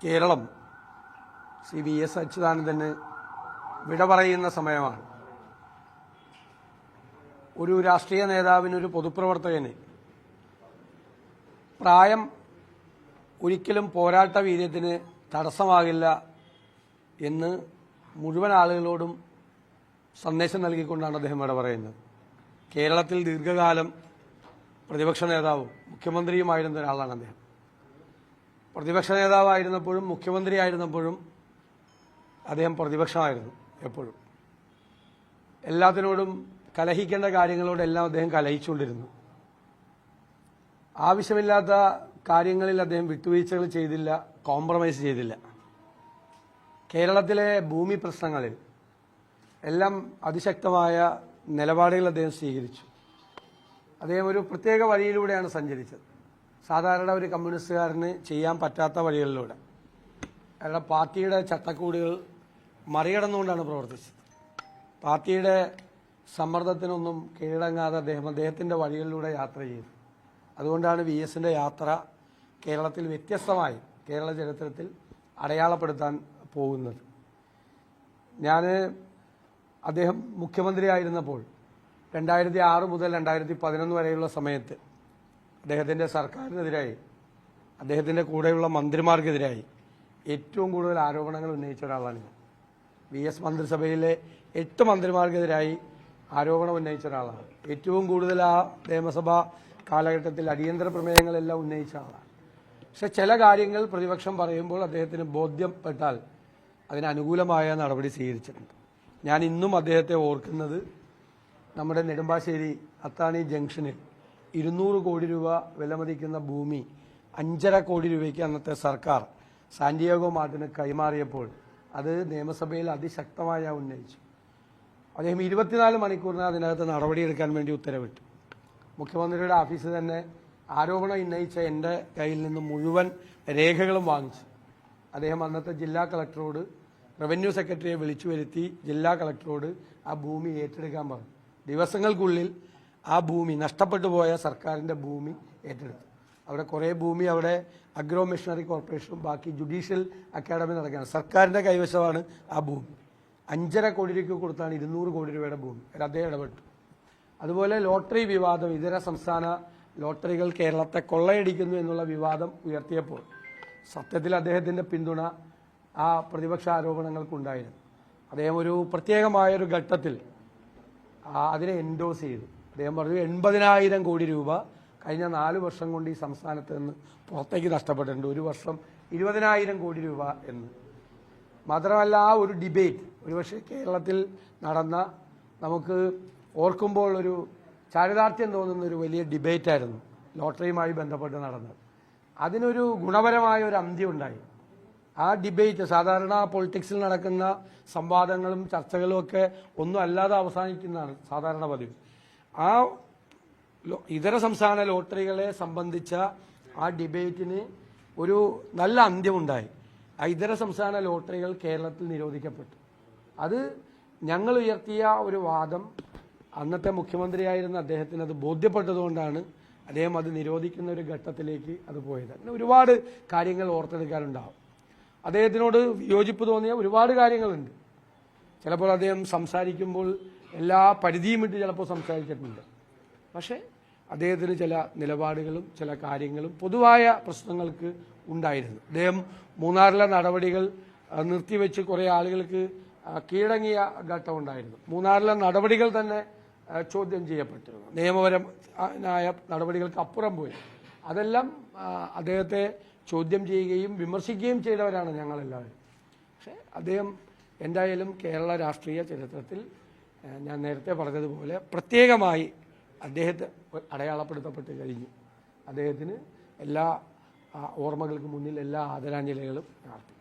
Keralam Shri VS. അച്യുതാനന്ദന് വിട പറയുന്ന സമയമാണ്. ഒരു രാഷ്ട്രീയ നേതാവിന്, ഒരു പൊതുപ്രവർത്തകന് പ്രായം ഒരിക്കലും പോരാട്ട വീര്യത്തിന് തടസ്സമാകില്ല എന്ന് മുഴുവൻ ആളുകളോടും സന്ദേശം നൽകിക്കൊണ്ടാണ് അദ്ദേഹം വിട പറയുന്നത്. കേരളത്തിൽ ദീർഘകാലം പ്രതിപക്ഷ നേതാവും മുഖ്യമന്ത്രിയുമായിരുന്ന ഒരാളാണ് അദ്ദേഹം. പ്രതിപക്ഷ നേതാവായിരുന്നപ്പോഴും മുഖ്യമന്ത്രിയായിരുന്നപ്പോഴും അദ്ദേഹം പ്രതിപക്ഷമായിരുന്നു. എപ്പോഴും എല്ലാത്തിനോടും കലഹിക്കേണ്ട കാര്യങ്ങളോടെല്ലാം അദ്ദേഹം കലഹിച്ചുകൊണ്ടിരുന്നു. ആവശ്യമില്ലാത്ത കാര്യങ്ങളിൽ അദ്ദേഹം വിട്ടുവീഴ്ചകൾ ചെയ്തില്ല, കോംപ്രമൈസ് ചെയ്തില്ല. കേരളത്തിലെ ഭൂമി പ്രശ്നങ്ങളിൽ എല്ലാം അതിശക്തമായ നിലപാടുകൾ അദ്ദേഹം സ്വീകരിച്ചു. അദ്ദേഹം ഒരു പ്രത്യേക വഴിയിലൂടെയാണ് സഞ്ചരിച്ചത്. സാധാരണ ഒരു കമ്മ്യൂണിസ്റ്റുകാരന് ചെയ്യാൻ പറ്റാത്ത വഴികളിലൂടെ അയാളുടെ പാർട്ടിയുടെ ചട്ടക്കൂടുകൾ മറികടന്നുകൊണ്ടാണ് പ്രവർത്തിച്ചത്. പാർട്ടിയുടെ സമ്മർദ്ദത്തിനൊന്നും കീഴടങ്ങാതെ അദ്ദേഹത്തിന്റെ വഴികളിലൂടെ യാത്ര ചെയ്തു. അതുകൊണ്ടാണ് വി.എസിന്റെ യാത്ര കേരളത്തിൽ വ്യത്യസ്തമായി കേരള ചരിത്രത്തിൽ അടയാളപ്പെടുത്താൻ പോകുന്നത്. അദ്ദേഹം മുഖ്യമന്ത്രിയായിരുന്നപ്പോൾ 2006 മുതൽ 2011 വരെയുള്ള സമയത്ത് അദ്ദേഹത്തിന്റെ സർക്കാരിനെതിരായി, അദ്ദേഹത്തിന്റെ കൂടെയുള്ള മന്ത്രിമാർക്കെതിരായി ഏറ്റവും കൂടുതൽ ആരോപണങ്ങൾ ഉന്നയിച്ച ഒരാളാണ് ഞാൻ. വി.എസ്. മന്ത്രിസഭയിലെ 8 മന്ത്രിമാർക്കെതിരായി ആരോപണം ഉന്നയിച്ച ഒരാളാണ്. ഏറ്റവും കൂടുതൽ ആ നിയമസഭാ കാലഘട്ടത്തിൽ അടിയന്തര പ്രമേയങ്ങളെല്ലാം ഉന്നയിച്ച ആളാണ്. പക്ഷെ ചില കാര്യങ്ങൾ പ്രതിപക്ഷം പറയുമ്പോൾ അദ്ദേഹത്തിന് ബോധ്യപ്പെട്ടാൽ അതിനനുകൂലമായ നടപടി സ്വീകരിച്ചിട്ടുണ്ട്. ഞാൻ ഇന്നും അദ്ദേഹത്തെ ഓർക്കുന്നത് നമ്മുടെ നെടുമ്പാശ്ശേരി അത്താണി ജംഗ്ഷനിൽ 200 കോടി രൂപ വിലമതിക്കുന്ന ഭൂമി 5.5 കോടി രൂപയ്ക്ക് അന്നത്തെ സർക്കാർ സാന്റിയാഗോ മാർട്ടിന് കൈമാറിയപ്പോൾ അത് നിയമസഭയിൽ അതിശക്തമായി ഉന്നയിച്ചു. അദ്ദേഹം 24 മണിക്കൂറിന് അതിനകത്ത് നടപടിയെടുക്കാൻ വേണ്ടി ഉത്തരവിട്ടു. മുഖ്യമന്ത്രിയുടെ ഓഫീസ് തന്നെ ആരോപണം ഉന്നയിച്ച എൻ്റെ കയ്യിൽ നിന്ന് മുഴുവൻ രേഖകളും വാങ്ങിച്ചു. അദ്ദേഹം അന്നത്തെ ജില്ലാ കളക്ടറോട്, റവന്യൂ സെക്രട്ടറിയെ വിളിച്ചു വരുത്തി ജില്ലാ കളക്ടറോട് ആ ഭൂമി ഏറ്റെടുക്കാൻ പറഞ്ഞു. ദിവസങ്ങൾക്കുള്ളിൽ ആ ഭൂമി, നഷ്ടപ്പെട്ടു പോയ സർക്കാരിൻ്റെ ഭൂമി ഏറ്റെടുത്തു. അവിടെ കുറേ ഭൂമി അവിടെ അഗ്രോ മിഷണറി കോർപ്പറേഷനും ബാക്കി ജുഡീഷ്യൽ അക്കാഡമി നടക്കുകയാണ്. സർക്കാരിൻ്റെ കൈവശമാണ് ആ ഭൂമി. 5.5 കോടി രൂപയ്ക്ക് കൊടുത്താണ് 200 കോടി രൂപയുടെ ഭൂമി. അദ്ദേഹം ഇടപെട്ടു. അതുപോലെ ലോട്ടറി വിവാദം, ഇതര സംസ്ഥാന ലോട്ടറികൾ കേരളത്തെ കൊള്ളയടിക്കുന്നു എന്നുള്ള വിവാദം ഉയർത്തിയപ്പോൾ സത്യത്തിൽ അദ്ദേഹത്തിന്റെ പിന്തുണ ആ പ്രതിപക്ഷ ആരോപണങ്ങൾക്കുണ്ടായിരുന്നു. അദ്ദേഹം ഒരു പ്രത്യേകമായൊരു ഘട്ടത്തിൽ അതിനെ എൻഡോസ് ചെയ്തു. അദ്ദേഹം പറഞ്ഞു 80,000 കോടി രൂപ കഴിഞ്ഞ 4 വർഷം കൊണ്ട് ഈ സംസ്ഥാനത്ത് നിന്ന് പുറത്തേക്ക് നഷ്ടപ്പെട്ടിട്ടുണ്ട്. ഒരു വർഷം 20,000 കോടി രൂപ എന്ന്. മാത്രമല്ല, ആ ഒരു ഡിബേറ്റ് ഒരുപക്ഷെ കേരളത്തിൽ നടന്ന, നമുക്ക് ഓർക്കുമ്പോൾ ഒരു ചാരിതാർത്ഥ്യം തോന്നുന്ന ഒരു വലിയ ഡിബേറ്റായിരുന്നു ലോട്ടറിയുമായി ബന്ധപ്പെട്ട് നടന്നത്. അതിനൊരു ഗുണപരമായ ഒരു അന്ത്യം ഉണ്ടായി. ആ ഡിബേറ്റ്, സാധാരണ പൊളിറ്റിക്സിൽ നടക്കുന്ന സംവാദങ്ങളും ചർച്ചകളും ഒക്കെ ഒന്നും അല്ലാതെ അവസാനിക്കുന്നതാണ് സാധാരണ പതിവ്. ആ ഇതര സംസ്ഥാന ലോട്ടറികളെ സംബന്ധിച്ച ആ ഡിബേറ്റിന് ഒരു നല്ല അന്ത്യമുണ്ടായി. ആ ഇതര സംസ്ഥാന ലോട്ടറികൾ കേരളത്തിൽ നിരോധിക്കപ്പെട്ടു. അത് ഞങ്ങൾ ഉയർത്തിയ ഒരു വാദം അന്നത്തെ മുഖ്യമന്ത്രിയായിരുന്ന അദ്ദേഹത്തിന് അത് ബോധ്യപ്പെട്ടതുകൊണ്ടാണ് അദ്ദേഹം അത് നിരോധിക്കുന്ന ഒരു ഘട്ടത്തിലേക്ക് അത് പോയത്. അങ്ങനെ ഒരുപാട് കാര്യങ്ങൾ ഓർത്തെടുക്കാനുണ്ടാവും. അദ്ദേഹത്തിനോട് വിയോജിപ്പ് തോന്നിയ ഒരുപാട് കാര്യങ്ങളുണ്ട്. ചിലപ്പോൾ അദ്ദേഹം സംസാരിക്കുമ്പോൾ എല്ലാ പരിധിയും വിട്ട് ചിലപ്പോൾ സംസാരിച്ചിട്ടുണ്ട്. പക്ഷേ അദ്ദേഹത്തിന് ചില നിലപാടുകളും ചില കാര്യങ്ങളും പൊതുവായ പ്രശ്നങ്ങൾക്ക് ഉണ്ടായിരുന്നു. അദ്ദേഹം മൂന്നാറിലെ നടപടികൾ നിർത്തിവെച്ച് കുറേ ആളുകൾക്ക് കീഴടങ്ങിയ ഘട്ടമുണ്ടായിരുന്നു. മൂന്നാറിലെ നടപടികൾ തന്നെ ചോദ്യം ചെയ്യപ്പെട്ടിരുന്നു. നിയമപരമായ നടപടികൾക്ക് അപ്പുറം പോയി. അതെല്ലാം അദ്ദേഹത്തെ ചോദ്യം ചെയ്യുകയും വിമർശിക്കുകയും ചെയ്തവരാണ് ഞങ്ങളെല്ലാവരും. പക്ഷേ അദ്ദേഹം എന്തായാലും കേരള രാഷ്ട്രീയ ചരിത്രത്തിൽ ഞാൻ നേരത്തെ പറഞ്ഞതുപോലെ പ്രത്യേകമായി അദ്ദേഹത്തെ അടയാളപ്പെടുത്തപ്പെട്ട് കഴിഞ്ഞു. അദ്ദേഹത്തിന് എല്ലാ ഓർമ്മകൾക്ക് മുന്നിൽ എല്ലാ ആദരാഞ്ജലികളും അർപ്പിക്കുന്നു.